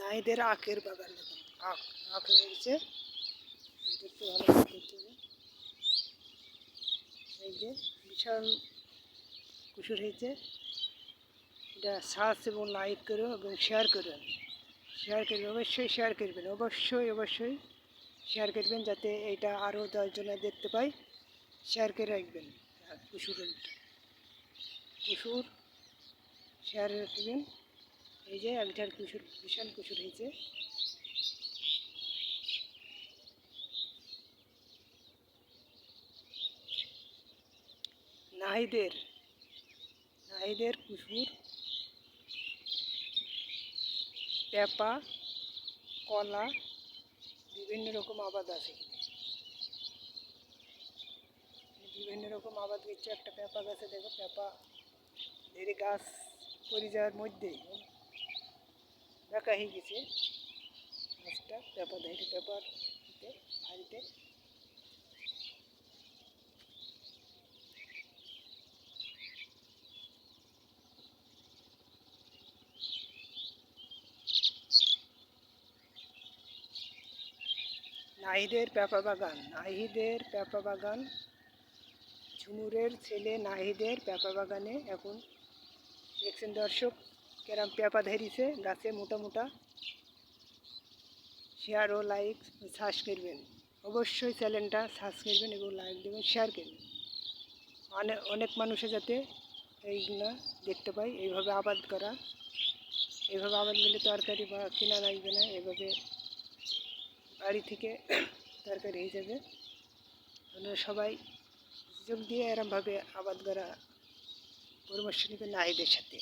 নাইদের আখের বাগান দেখুন, আখ আখ লাগিয়েছে। একটু ভালো করে দেখতে হবে। এই যে বিশাল কুসুর হয়েছে। এটা সার্চ এবং লাইক করো এবং শেয়ার করুন। শেয়ার করবেন, অবশ্যই শেয়ার করবেন, অবশ্যই শেয়ার করবেন, যাতে এটা আরও 10 জনে দেখতে পাই। শেয়ার করে রাখবেন। কুসুর কুসুর শেয়ার রাখবেন। এই যে একটার কুসুর, বিশাল কুসুর হয়েছে। নাহিদের নাহিদের কুসুর, পেঁপা, কলা, বিভিন্ন রকম আবাদ আছে। বিভিন্ন রকম আবাদ হচ্ছে। একটা পেঁপা গাছে দেখো, পেঁপা এর গাছ পড়ে যাওয়ার মধ্যেই দেখা হয়ে গেছে গাছটা। পেঁপা ধরে পেঁপার হাড়িতে নাহিদের পেঁপা বাগান। ঝুমুরের ছেলে নাহিদের পেঁপা বাগানে এখন দেখছেন দর্শক কেরাম পেঁপা ধরিছে গাছে মোটা মোটা। শেয়ার ও লাইক সাবস্ক্রাইব করবেন, অবশ্যই চ্যানেলটা সাবস্ক্রাইব করবেন এবং লাইক দেবেন, শেয়ার করবেন। অনেক মানুষে যাতে এইগুলা দেখতে পাই। এইভাবে আবাদ করা, এইভাবে আবাদ করলে তরকারি বা কেনা লাগবে না। এভাবে বাড়ি থেকে তরকারি হয়ে যাবে। আপনারা সবাই যোগ দিয়ে এরমভাবে আবাদ করা পরামর্শ নেবেন নাহিদের সাথে।